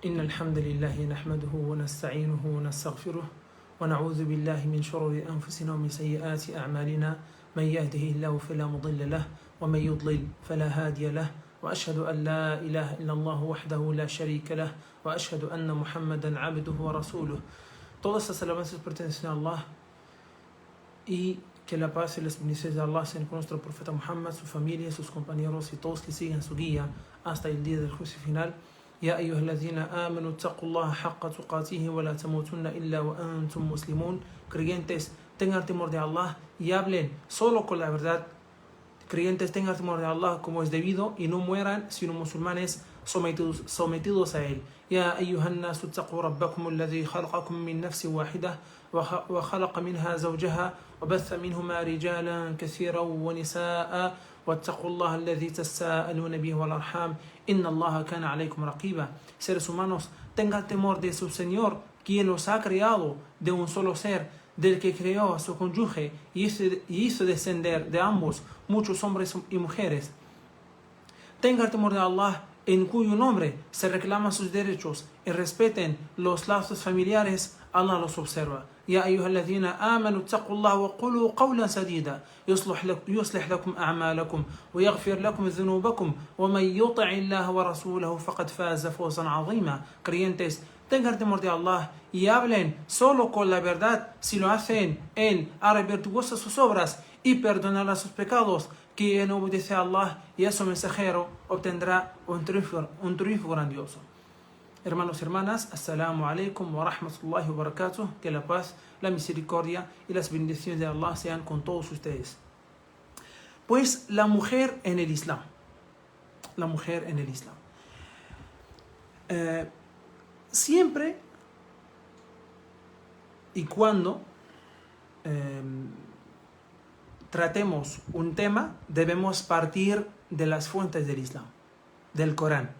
إن الحمد لله نحمده ونستعينه ونستغفره ونعوذ بالله من شرور أنفسنا ومن سيئات أعمالنا من يهده الله فلا مضل له ومن يضلل فلا هادي له وأشهد أن لا إله إلا الله وحده لا شريك له وأشهد أن محمدا عبده ورسوله. Todas las alabanzas pertenecen a Allah y que la paz y las bendiciones de Allah sean con nuestro profeta Muhammad, su familia, sus compañeros y todos que siguen su guía hasta el día del juicio final. يا أيها الذين آمنوا اتقوا الله حق تقاته ولا تموتن إلا وأنتم مسلمون. Creyentes, tengan temor de Allah y hablen solo con la verdad. Creyentes, tengan temor de Allah como es debido y no mueran sino musulmanes sometidos a él. يا أيها الناس اتقوا ربكم الذي خلقكم من نفس واحدة وخلق منها زوجها وبث منهما رجالا كثيرا ونساء واتقوا الله الذي تساءلون به والأرحام إن الله كان عليكم رقيبا. Seres humanos, tengan temor de su Señor, quien los ha creado de un solo ser, del que creó a su cónyuge y hizo descender de ambos muchos hombres y mujeres. Tengan temor de Allah, en cuyo nombre se reclaman sus derechos, y respeten los lazos familiares. Allah los observa. يا أيها الذين آمنوا اتقوا الله وقولوا قولا سديدا يصلح لكم أعمالكم ويغفر لكم ذنوبكم ومن يطع الله ورسوله فقد فاز فوزا عظيما. Creyentes, tengan temor de Allah y hablen solo con la verdad. Si lo hacen, Él hará virtuosas sus obras y perdonará sus pecados. Quien obedece a Allah y a su mensajero obtendrá un triunfo grandioso. Hermanos y hermanas, assalamu alaikum wa rahmatullahi wa barakatuh. Que la paz, la misericordia y las bendiciones de Allah sean con todos ustedes. Pues la mujer en el Islam. La mujer en el Islam. Siempre y cuando tratemos un tema, debemos partir de las fuentes del Islam, del Corán,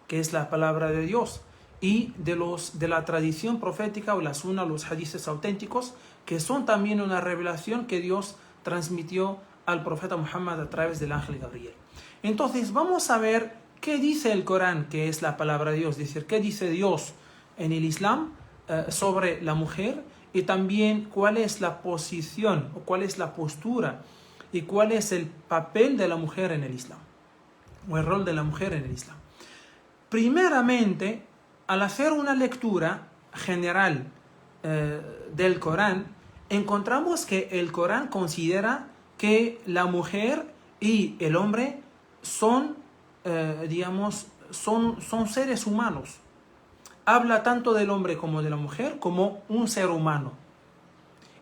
que es la palabra de Dios, y de la tradición profética o la sunna, los hadices auténticos, que son también una revelación que Dios transmitió al profeta Muhammad a través del ángel Gabriel. Entonces vamos a ver qué dice el Corán, que es la palabra de Dios, es decir, qué dice Dios en el Islam sobre la mujer, y también cuál es la posición o cuál es la postura y cuál es el papel de la mujer en el Islam, o el rol de la mujer en el Islam. Primeramente, al hacer una lectura general del Corán, encontramos que el Corán considera que la mujer y el hombre son seres humanos. Habla tanto del hombre como de la mujer como un ser humano.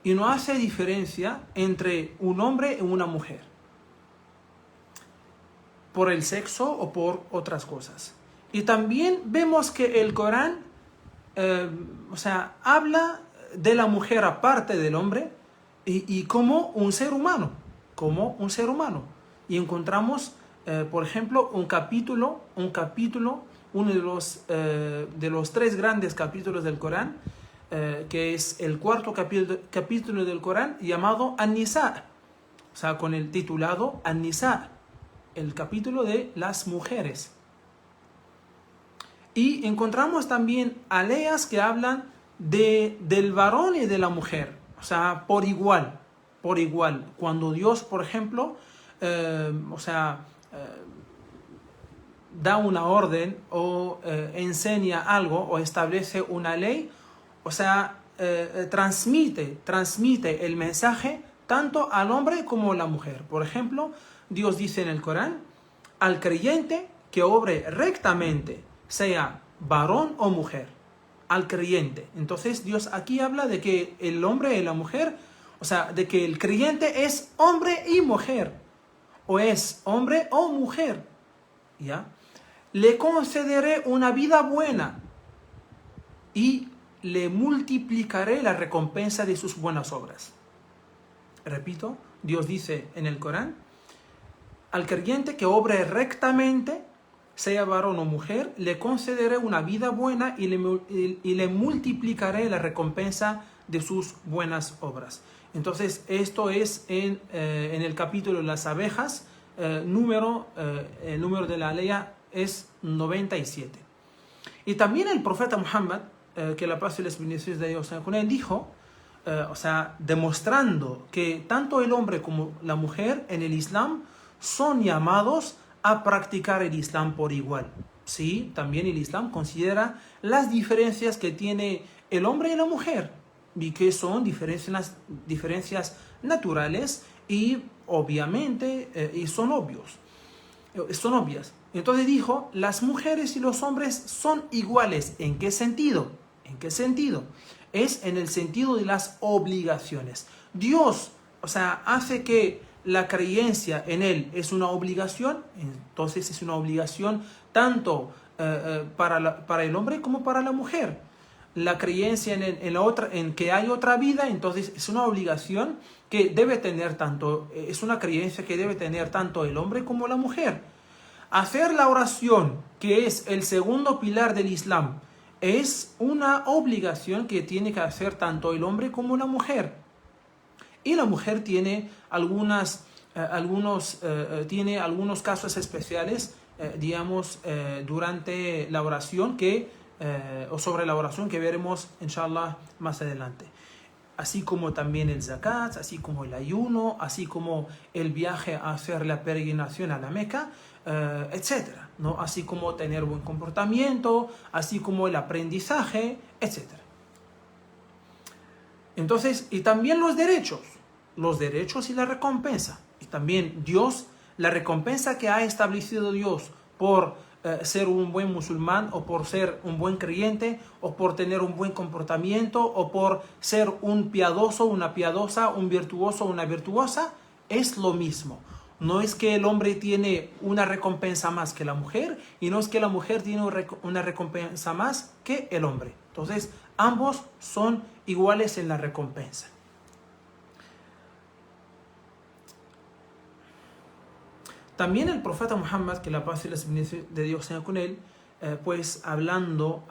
Y no hace diferencia entre un hombre y una mujer, por el sexo o por otras cosas. Y también vemos que el Corán habla de la mujer aparte del hombre y como un ser humano, Y encontramos, por ejemplo, uno de los tres grandes capítulos del Corán, que es el cuarto capítulo del Corán, llamado An-Nisa, con el titulado An-Nisa, el capítulo de las mujeres. Y encontramos también aleas que hablan del varón y de la mujer, por igual. Cuando Dios, por ejemplo, da una orden o enseña algo o establece una ley, transmite el mensaje tanto al hombre como a la mujer. Por ejemplo, Dios dice en el Corán: al creyente que obre rectamente, sea varón o mujer, al creyente. Entonces Dios aquí habla de que el hombre y la mujer, de que el creyente es hombre y mujer, o es hombre o mujer, ¿ya? Le concederé una vida buena y le multiplicaré la recompensa de sus buenas obras. Repito, Dios dice en el Corán: al creyente que obre rectamente, sea varón o mujer, le concederé una vida buena y le multiplicaré la recompensa de sus buenas obras. Entonces, esto es en el capítulo de las abejas, el número de la alea es 97. Y también el profeta Muhammad, que la paz y las bendiciones de Dios sean con él, dijo, demostrando que tanto el hombre como la mujer en el Islam son llamados a practicar el Islam por igual. Sí, también el Islam considera las diferencias que tiene el hombre y la mujer, y que son diferencias naturales y obviamente y son obvias. Entonces dijo, las mujeres y los hombres son iguales. ¿En qué sentido? ¿En qué sentido? Es en el sentido de las obligaciones. Dios, hace que la creencia en Él es una obligación, entonces es una obligación tanto para el hombre como para la mujer. La creencia en que hay otra vida, entonces es una obligación que debe tener es una creencia que debe tener tanto el hombre como la mujer. Hacer la oración, que es el segundo pilar del Islam, es una obligación que tiene que hacer tanto el hombre como la mujer. Y la mujer tiene algunos casos especiales, durante la oración o sobre la oración que veremos, inshallah, más adelante. Así como también el zakat, así como el ayuno, así como el viaje a hacer la peregrinación a la Meca, etcétera, ¿no? Así como tener buen comportamiento, así como el aprendizaje, etcétera. Entonces, y también los derechos y la recompensa. Y también Dios, la recompensa que ha establecido Dios por ser un buen musulmán, o por ser un buen creyente, o por tener un buen comportamiento, o por ser un piadoso, una piadosa, un virtuoso, una virtuosa, es lo mismo. No es que el hombre tiene una recompensa más que la mujer, y no es que la mujer tiene una recompensa más que el hombre. Entonces, ambos son iguales en la recompensa. También el profeta Muhammad, que la paz y la bendiciones de Dios sean con él, pues hablando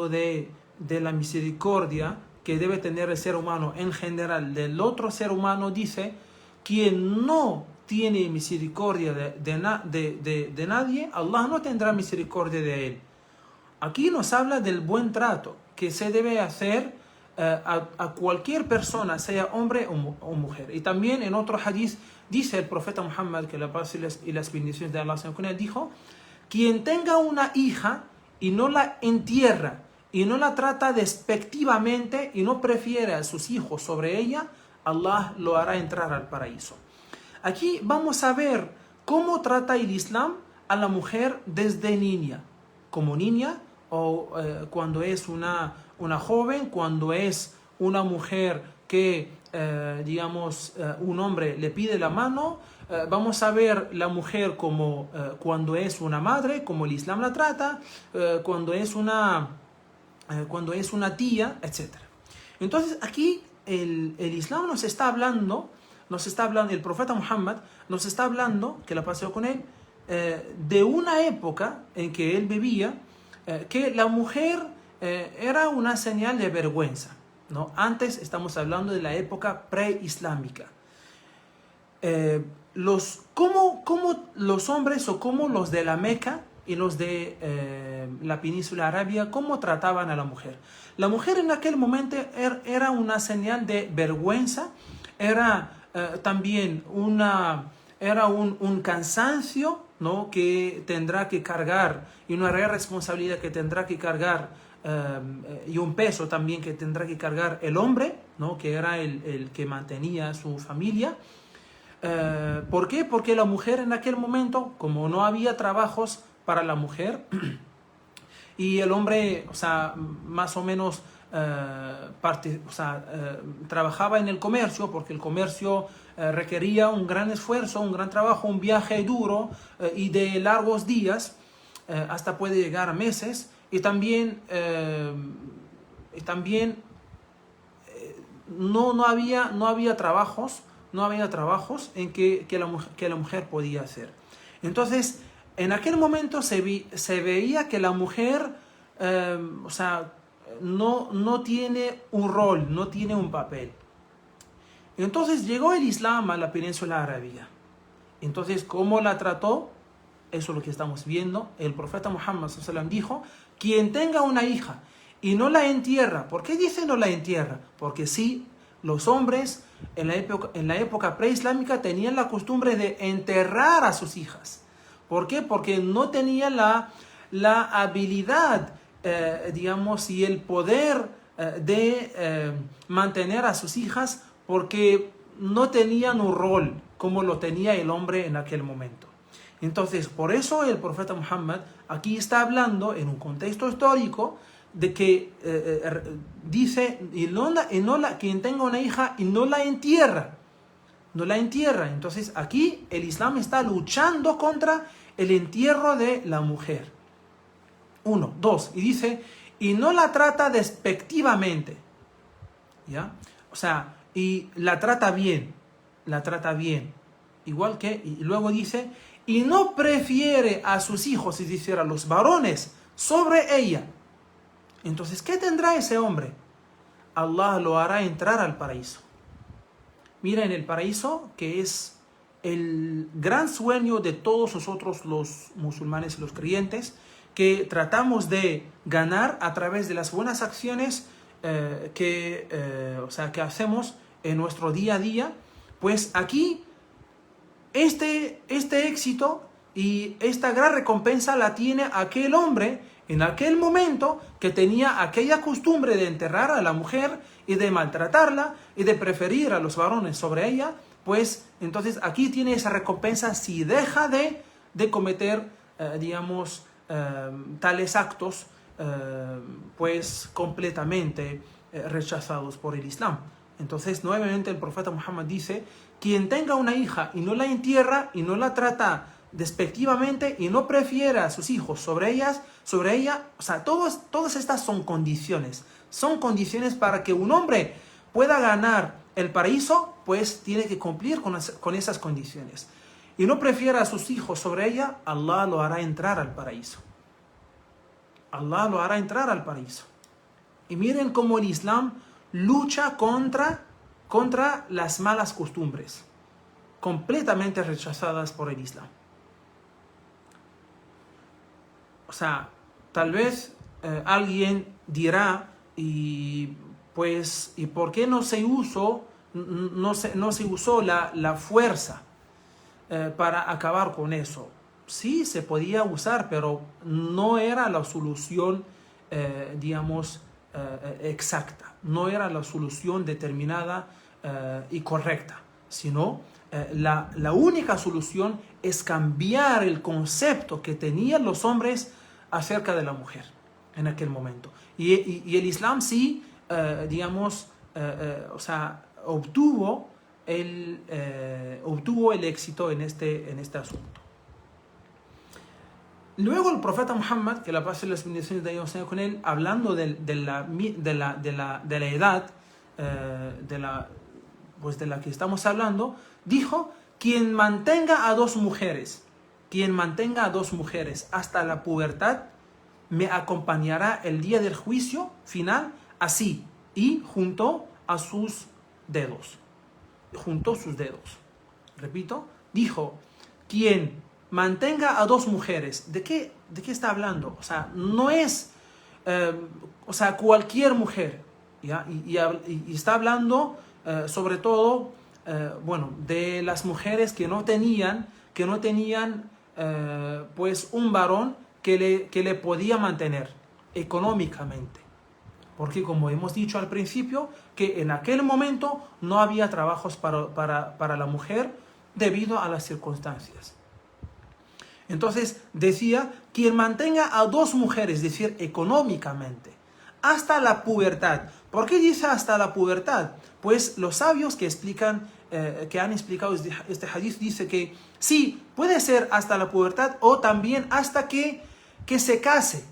de la misericordia que debe tener el ser humano en general del otro ser humano, dice: quien no tiene misericordia de nadie, Allah no tendrá misericordia de él. Aquí nos habla del buen trato que se debe hacer a cualquier persona, sea hombre o mujer. Y también en otro hadith dice el profeta Muhammad, que la paz y las bendiciones de Allah sean con él, dijo: quien tenga una hija y no la entierra y no la trata despectivamente y no prefiere a sus hijos sobre ella, Allah lo hará entrar al paraíso. Aquí vamos a ver cómo trata el Islam a la mujer desde niña, como niña, o cuando es una joven, cuando es una mujer que, un hombre le pide la mano. Vamos a ver la mujer como cuando es una madre, como el Islam la trata, cuando es una tía, etc. Entonces aquí el Islam nos está hablando, el profeta Muhammad nos está hablando, que la pasó con él, de una época en que él vivía, que la mujer era una señal de vergüenza, ¿no? Antes estamos hablando de la época preislámica. Como los hombres, o como los de la Meca y los de la península arábiga, cómo trataban a la mujer. La mujer en aquel momento era una señal de vergüenza, era también un cansancio, ¿no?, que tendrá que cargar, y una real responsabilidad que tendrá que cargar, y un peso también que tendrá que cargar el hombre, ¿no?, que era el que mantenía a su familia. ¿Por qué? Porque la mujer en aquel momento, como no había trabajos para la mujer, y el hombre, más o menos trabajaba en el comercio, porque el comercio requería un gran esfuerzo, un gran trabajo, un viaje duro y de largos días, hasta puede llegar a meses, y también no había trabajos en que la mujer podía hacer. Entonces, en aquel momento se veía que la mujer no tiene un rol, no tiene un papel. Entonces llegó el Islam a la península arábiga. Entonces, ¿cómo la trató? eso es lo que estamos viendo. El profeta Muhammad sallallahu alaihi wasallam dijo: quien tenga una hija y no la entierra. ¿Por qué dice no la entierra? Porque sí, los hombres en la época preislámica tenían la costumbre de enterrar a sus hijas. ¿Por qué? Porque no tenían la habilidad, digamos, y el poder de mantener a sus hijas, porque no tenían un rol como lo tenía el hombre en aquel momento. Entonces, por eso el profeta Muhammad aquí está hablando en un contexto histórico de que dice: quien tenga una hija y no la entierra. No la entierra. Entonces, aquí el Islam está luchando contra el entierro de la mujer. 1, 2. Y dice: y no la trata despectivamente. ¿Ya? O sea, y la trata bien. La trata bien. Igual que, y luego dice: y no prefiere a sus hijos, es decir, a los varones, sobre ella. Entonces, ¿qué tendrá ese hombre? Allah lo hará entrar al paraíso. Mira, en el paraíso, que es el gran sueño de todos nosotros los musulmanes y los creyentes, que tratamos de ganar a través de las buenas acciones que hacemos en nuestro día a día. Pues aquí este éxito y esta gran recompensa la tiene aquel hombre en aquel momento que tenía aquella costumbre de enterrar a la mujer y de maltratarla y de preferir a los varones sobre ella. Pues entonces aquí tiene esa recompensa si deja de cometer, tales actos pues completamente rechazados por el Islam. Entonces nuevamente el profeta Muhammad dice: quien tenga una hija y no la entierra y no la trata despectivamente y no prefiere a sus hijos sobre ella, o sea, todas estas son condiciones para que un hombre pueda ganar el paraíso. Pues tiene que cumplir con esas condiciones. Y no prefiere a sus hijos sobre ella, Allah lo hará entrar al paraíso. Allah lo hará entrar al paraíso. Y miren cómo el Islam lucha contra las malas costumbres, completamente rechazadas por el Islam. O sea, tal vez alguien dirá: ¿y por qué no se usó la fuerza para acabar con eso? Sí, se podía usar, pero no era la solución, exacta. No era la solución determinada y correcta, sino la única solución es cambiar el concepto que tenían los hombres acerca de la mujer en aquel momento. Y el Islam sí, obtuvo el éxito en este asunto. Luego el profeta Muhammad, que la paz y las bendiciones de Dios sean con él, hablando de la edad de la que estamos hablando, dijo: quien mantenga a dos mujeres hasta la pubertad, me acompañará el día del juicio final así, y junto a sus dedos. Repito, dijo: quien mantenga a dos mujeres. ¿De qué está hablando? O sea, no es cualquier mujer, ¿ya? Y está hablando sobre todo de las mujeres que no tenían pues un varón que le podía mantener económicamente. Porque, como hemos dicho al principio, que en aquel momento no había trabajos para la mujer debido a las circunstancias. Entonces decía: quien mantenga a dos mujeres, es decir, económicamente, hasta la pubertad. ¿Por qué dice hasta la pubertad? Pues los sabios que han explicado este hadith dice que sí, puede ser hasta la pubertad o también hasta que se case.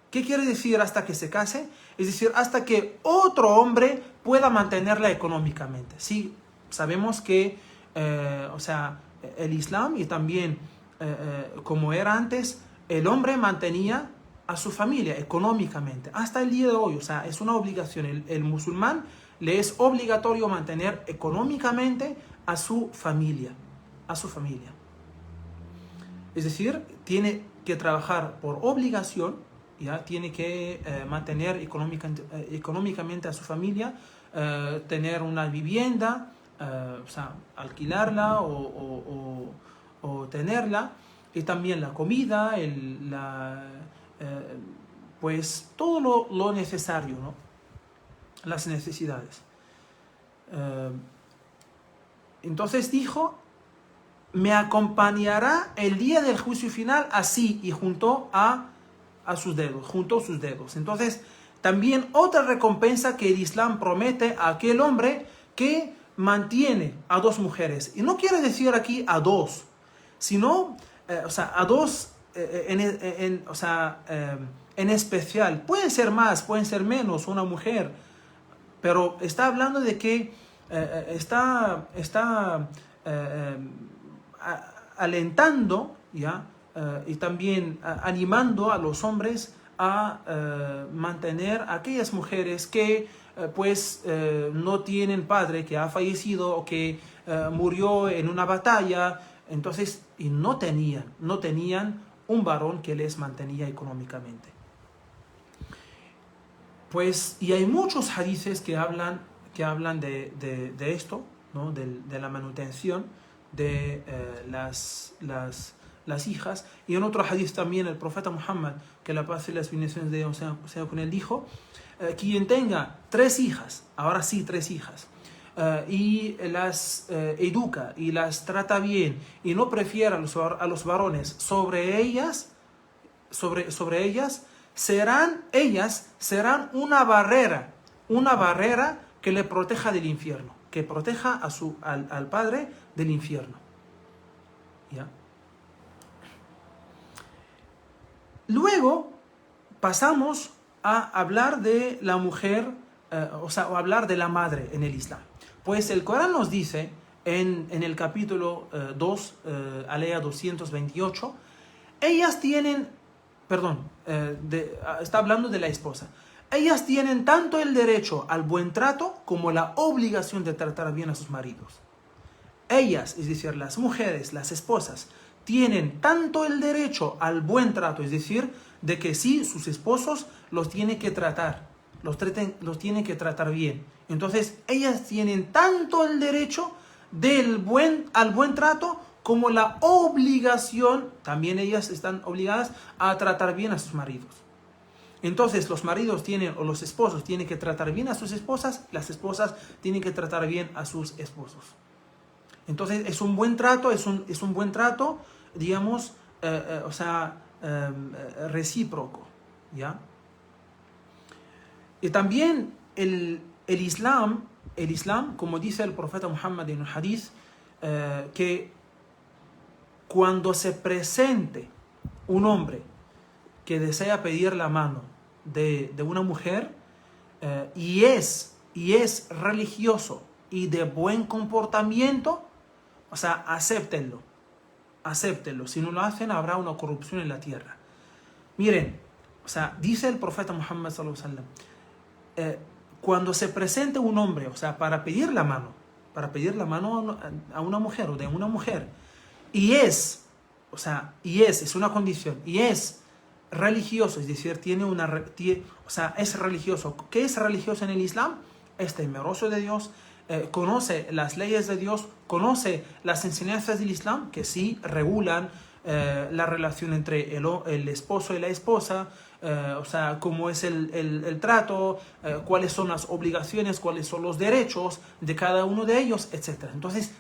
¿Qué quiere decir hasta que se case? Es decir, hasta que otro hombre pueda mantenerla económicamente. Sí, sabemos que el Islam y también como era antes, el hombre mantenía a su familia económicamente hasta el día de hoy. O sea, es una obligación. El musulmán le es obligatorio mantener económicamente a su familia. Es decir, tiene que trabajar por obligación, ¿ya? Tiene que mantener económicamente a su familia, tener una vivienda, o sea, alquilarla o tenerla, y también la comida, pues todo lo necesario, ¿no? Las necesidades. Entonces dijo, me acompañará el día del juicio final así, y juntó sus dedos. Entonces, también otra recompensa que el Islam promete a aquel hombre que mantiene a dos mujeres. Y no quiere decir aquí a dos, sino, o sea, a dos en especial. Pueden ser más, pueden ser menos, una mujer, pero está hablando de que está alentando, ¿ya? Y también animando a los hombres a mantener a aquellas mujeres que no tienen padre, que ha fallecido o que murió en una batalla, entonces, y no tenían un varón que les mantenía económicamente. Pues, y hay muchos hadices que hablan de esto, ¿no? De la manutención de las hijas. Y en otro hadith también el profeta Muhammad, que la paz y las bendiciones de Dios sean con él, dijo, quien tenga 3 hijas, ahora sí 3 hijas, y las educa y las trata bien y no prefiere a los varones sobre ellas, serán una barrera que le proteja del infierno, que proteja al padre del infierno. ¿Ya? Luego pasamos a hablar de la mujer, o a hablar de la madre en el Islam. Pues el Corán nos dice en el capítulo 2, alea 228, está hablando de la esposa. Ellas tienen tanto el derecho al buen trato como la obligación de tratar bien a sus maridos. Ellas, es decir, las mujeres, las esposas, tienen tanto el derecho al buen trato, es decir, de que sí, sus esposos los tienen que tratar, los tienen que tratar bien. Entonces, ellas tienen tanto el derecho al buen trato como la obligación, también ellas están obligadas a tratar bien a sus maridos. Entonces los maridos o los esposos tienen que tratar bien a sus esposas, las esposas tienen que tratar bien a sus esposos. Entonces es un buen trato, es un buen trato, digamos, recíproco, ¿ya? Y también el Islam, como dice el profeta Muhammad en un hadith, que cuando se presente un hombre que desea pedir la mano de una mujer y es religioso y de buen comportamiento, o sea, acéptenlo. Si no lo hacen, habrá una corrupción en la tierra. Miren, o sea, dice el profeta Muhammad sallallahu alaihi wasallam, cuando se presente un hombre, o sea, para pedir la mano a una mujer o de una mujer, es una condición, y es religioso, es decir, es religioso. ¿Qué es religioso en el Islam? Es temeroso de Dios, conoce las leyes de Dios, conoce las enseñanzas del Islam, que sí regulan la relación entre el esposo y la esposa, cómo es el trato, cuáles son las obligaciones, cuáles son los derechos de cada uno de ellos, etc. Entonces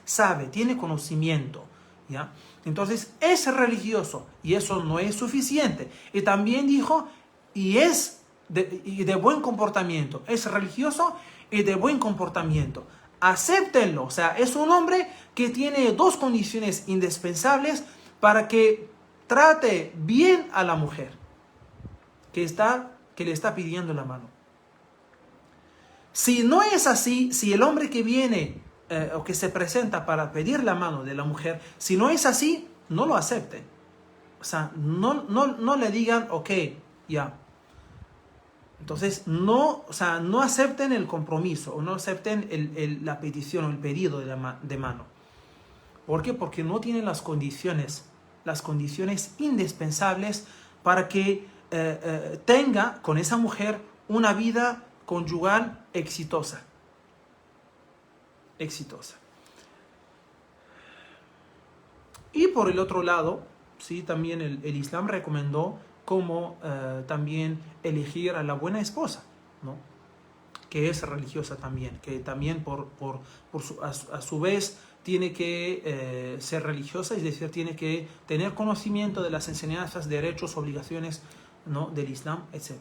tiene conocimiento, ¿ya? Entonces es religioso, y eso no es suficiente. Y también dijo, y de buen comportamiento, es religioso y de buen comportamiento. Acéptenlo, o sea, es un hombre que tiene 2 condiciones indispensables para que trate bien a la mujer que le está pidiendo la mano. Si no es así, si el hombre que viene o que se presenta para pedir la mano de la mujer, si no es así, no lo acepten. O sea, no le digan, ok, ya. Entonces, no acepten el compromiso, o no acepten la petición o el pedido de mano. ¿Por qué? Porque no tienen las condiciones las condiciones indispensables para que tenga con esa mujer una vida conyugal exitosa. Y por el otro lado, sí, también el Islam recomendó cómo también elegir a la buena esposa, ¿no? Que es religiosa también, que también a su vez tiene que ser religiosa, es decir, tiene que tener conocimiento de las enseñanzas, derechos, obligaciones, ¿no? Del Islam, etc.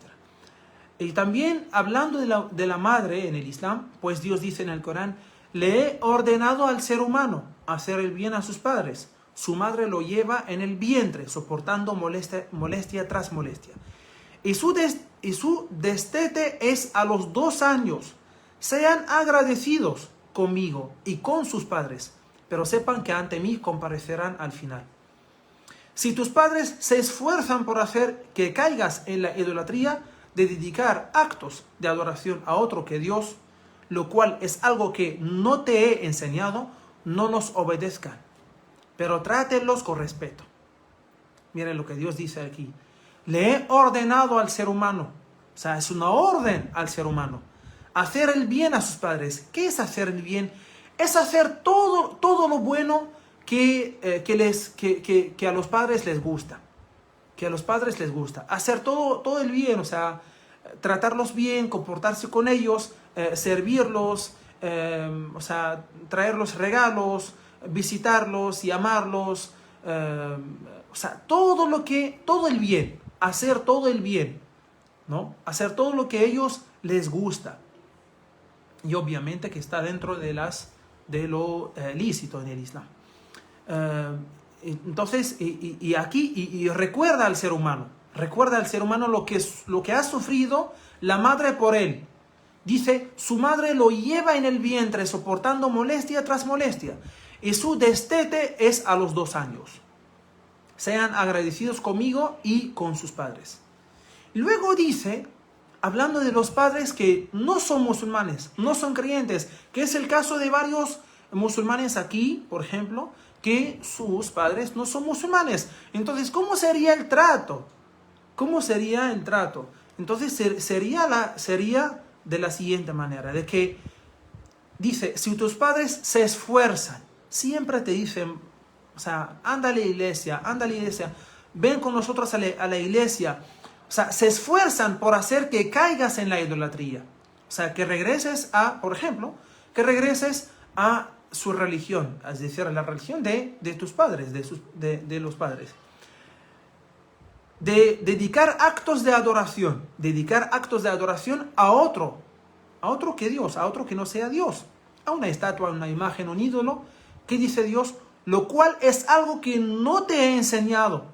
Y también hablando de la madre en el Islam, pues Dios dice en el Corán: le he ordenado al ser humano hacer el bien a sus padres. Su madre lo lleva en el vientre, soportando molestia tras molestia. Y su destete es a los 2 años. Sean agradecidos conmigo y con sus padres, pero sepan que ante mí comparecerán al final. Si tus padres se esfuerzan por hacer que caigas en la idolatría de dedicar actos de adoración a otro que Dios, lo cual es algo que no te he enseñado, no nos obedezcan, pero trátenlos con respeto. Miren lo que Dios dice aquí. Le he ordenado al ser humano, o sea, es una orden al ser humano, hacer el bien a sus padres. ¿Qué es hacer el bien? Es hacer todo lo bueno que a los padres les gusta. Que a los padres les gusta. Hacer todo el bien, o sea, tratarlos bien, comportarse con ellos, servirlos, o sea, traerlos regalos, visitarlos y amarlos, o sea, todo el bien, hacer todo el bien, ¿no? Hacer todo lo que a ellos les gusta. Y obviamente que está dentro de lo lícito en el Islam. Entonces, y aquí recuerda al ser humano lo que ha sufrido la madre por él. Dice, su madre lo lleva en el vientre soportando molestia tras molestia, y su destete es a los 2 años. Sean agradecidos conmigo y con sus padres. Luego dice, hablando de los padres que no son musulmanes, no son creyentes, que es el caso de varios musulmanes aquí, por ejemplo, que sus padres no son musulmanes. Entonces, ¿cómo sería el trato? Entonces, sería de la siguiente manera, de que dice, si tus padres se esfuerzan, siempre te dicen, o sea, anda a la iglesia, ven con nosotros a la iglesia. O sea, se esfuerzan por hacer que caigas en la idolatría. O sea, que regreses por ejemplo, a su religión, es decir, a la religión de tus padres, de los padres. De dedicar actos de adoración a otro que Dios, a otro que no sea Dios, a una estatua, a una imagen, un ídolo. ¿Qué dice Dios? Lo cual es algo que no te he enseñado.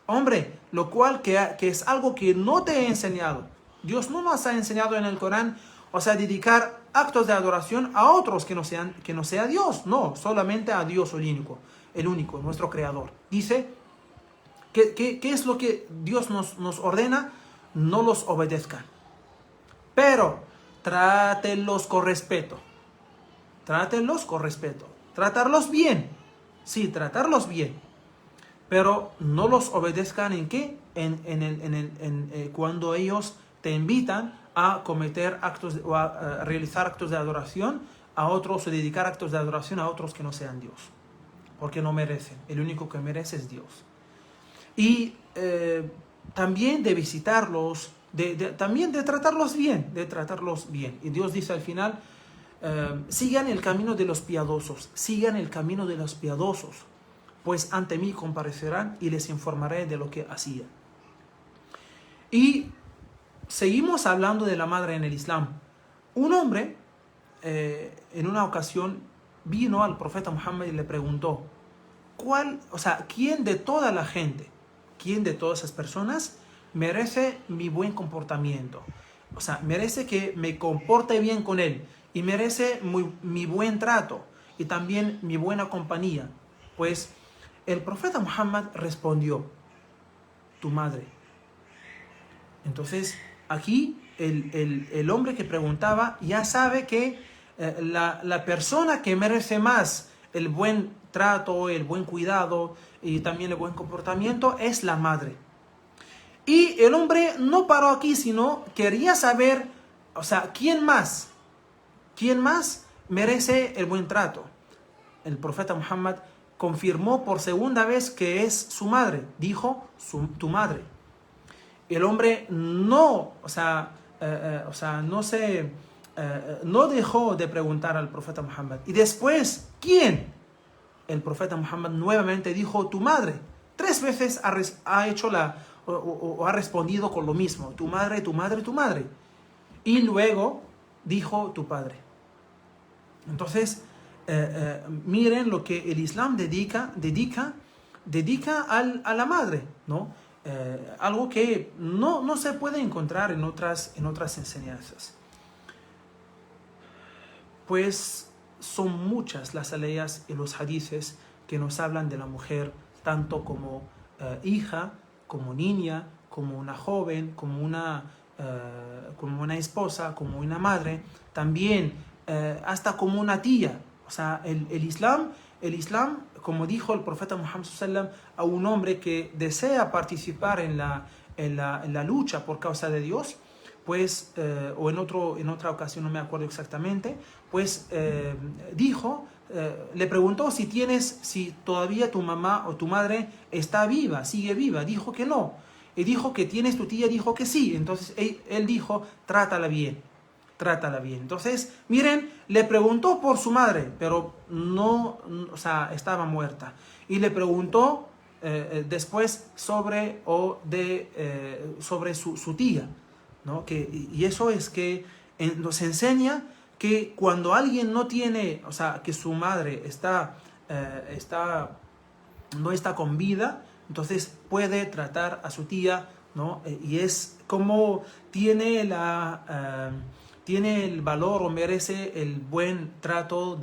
Hombre, lo cual que es algo que no te he enseñado. Dios no nos ha enseñado en el Corán, o sea, dedicar actos de adoración a otros que no sea Dios. No, solamente a Dios el único, nuestro Creador. Dice, ¿qué es lo que Dios nos ordena? No los obedezcan. Pero trátenlos con respeto. Tratarlos bien. Sí, tratarlos bien. Pero no los obedezcan ¿en qué? Cuando ellos te invitan a cometer o a realizar actos de adoración a otros, o dedicar actos de adoración a otros que no sean Dios. Porque no merecen. El único que merece es Dios. Y también de visitarlos, también de tratarlos bien. Y Dios dice al final, sigan el camino de los piadosos, pues ante mí comparecerán y les informaré de lo que hacía. Y seguimos hablando de la madre en el Islam. Un hombre en una ocasión vino al profeta Muhammad y le preguntó, ¿quién de toda la gente, quién de todas esas personas merece mi buen comportamiento? O sea, merece que me comporte bien con él y merece mi buen trato y también mi buena compañía. Pues el profeta Muhammad respondió, tu madre. Entonces, aquí el hombre que preguntaba ya sabe que la persona que merece más el buen trato, el buen cuidado y también el buen comportamiento es la madre. Y el hombre no paró aquí, sino quería saber, o sea, ¿quién más merece el buen trato? El profeta Muhammad confirmó por segunda vez que es su madre. Dijo, tu madre. El hombre no, no dejó de preguntar al profeta Muhammad. Y después, ¿quién? El profeta Muhammad nuevamente dijo, tu madre. 3 veces ha hecho ha respondido con lo mismo. Tu madre, tu madre, tu madre. Y luego dijo, tu padre. Entonces, miren lo que el Islam dedica a la madre, ¿no? Algo que no se puede encontrar en otras enseñanzas. Pues son muchas las aleyas y los hadices que nos hablan de la mujer, tanto como hija, como niña, como una joven, como una esposa, como una madre, también hasta como una tía. O sea, el Islam, como dijo el profeta Muhammad sallam, a un hombre que desea participar en la lucha por causa de Dios, pues, o en otra ocasión, no me acuerdo exactamente, pues le preguntó si todavía tu mamá o tu madre está viva, sigue viva. Dijo que no. Y dijo que tienes tu tía, dijo que sí. Entonces él dijo, trátala bien. Entonces, miren, le preguntó por su madre, pero no, o sea, estaba muerta. Y le preguntó después sobre su tía, ¿no? Y eso es que nos enseña que cuando alguien no tiene, o sea, que su madre no está con vida, entonces puede tratar a su tía, ¿no? Y es como tiene el valor o merece el buen trato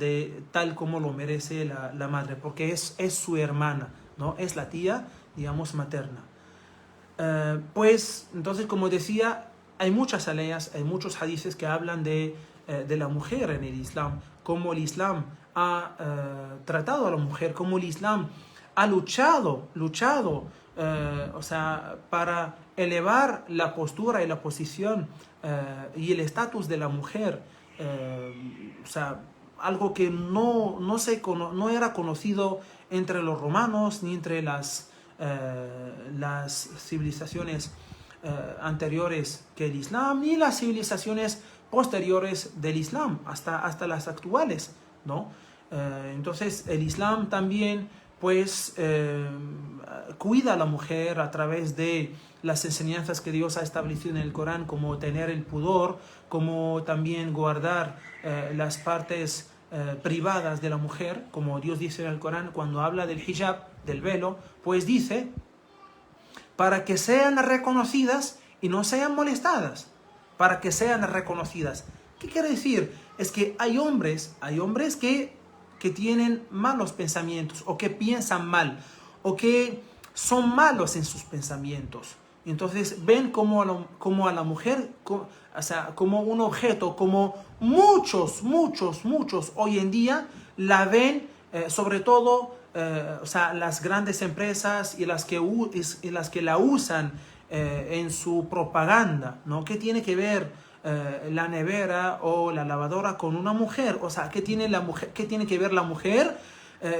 tal como lo merece la madre, porque es su hermana, ¿no? Es la tía, digamos, materna. Pues, entonces, como decía, hay muchas aleyas, hay muchos hadices que hablan de la mujer en el Islam, cómo el Islam ha tratado a la mujer, cómo el Islam ha luchado, o sea, para elevar la postura y la posición y el estatus de la mujer, o sea, algo que no era conocido entre los romanos ni entre las civilizaciones anteriores que el Islam, ni las civilizaciones posteriores del Islam, hasta las actuales, ¿no? Entonces el Islam también pues cuida a la mujer a través de las enseñanzas que Dios ha establecido en el Corán, como tener el pudor, como también guardar las partes privadas de la mujer, como Dios dice en el Corán cuando habla del hijab, del velo, pues dice, para que sean reconocidas y no sean molestadas, para que sean reconocidas. ¿Qué quiere decir? Es que hay hombres que tienen malos pensamientos, o que piensan mal, o que son malos en sus pensamientos. Entonces ven como a la mujer, o sea, como un objeto, como muchos hoy en día la ven, sobre todo, o sea, las grandes empresas y las que la usan en su propaganda, ¿no? ¿Qué tiene que ver la nevera o la lavadora con una mujer? O sea, ¿qué tiene que ver la mujer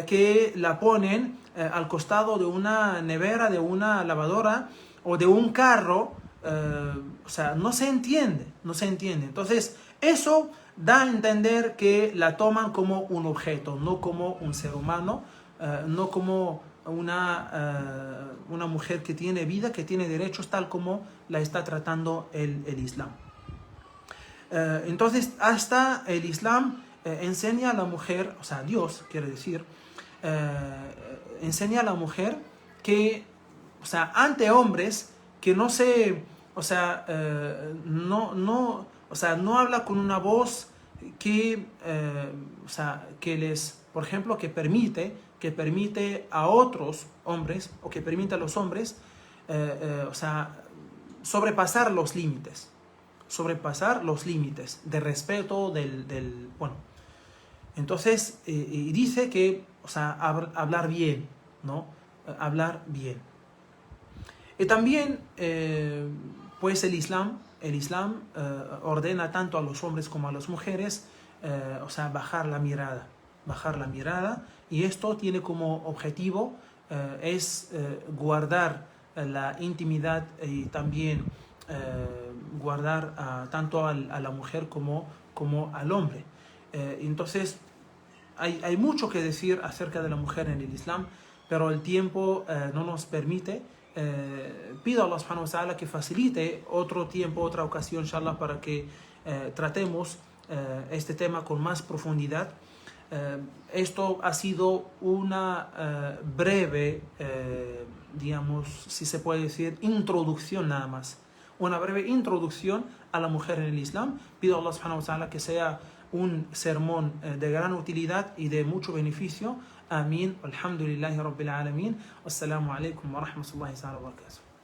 que la ponen al costado de una nevera, de una lavadora o de un carro? O sea, no se entiende. Entonces, eso da a entender que la toman como un objeto, no como un ser humano, no como una mujer que tiene vida, que tiene derechos, tal como la está tratando el Islam. Entonces, hasta el Islam enseña a la mujer, o sea, Dios quiere decir, enseña a la mujer que, o sea, ante hombres que no se, o sea, no habla con una voz que, o sea, que les, por ejemplo, que permite a otros hombres, o que permite a los hombres, o sea, sobrepasar los límites de respeto, bueno. Entonces, y dice que, o sea, hablar bien, ¿no? hablar bien. Y también, pues el Islam ordena tanto a los hombres como a las mujeres, o sea, bajar la mirada, y esto tiene como objetivo guardar la intimidad y también guardar tanto a la mujer como al hombre. Entonces, hay mucho que decir acerca de la mujer en el Islam, pero el tiempo no nos permite. Pido a Allah subhanahu wa ta'ala que facilite otro tiempo, otra ocasión, inshallah, para que tratemos este tema con más profundidad. Esto ha sido una breve, digamos, si se puede decir, introducción nada más. Una breve introducción a la mujer en el Islam. Pido a Allah subhanahu wa ta'ala que sea un sermón de gran utilidad y de mucho beneficio. Amén. Alhamdulillahi Rabbil Alamin. Wassalamu alaikum wa rahmatullahi wa barakatuh.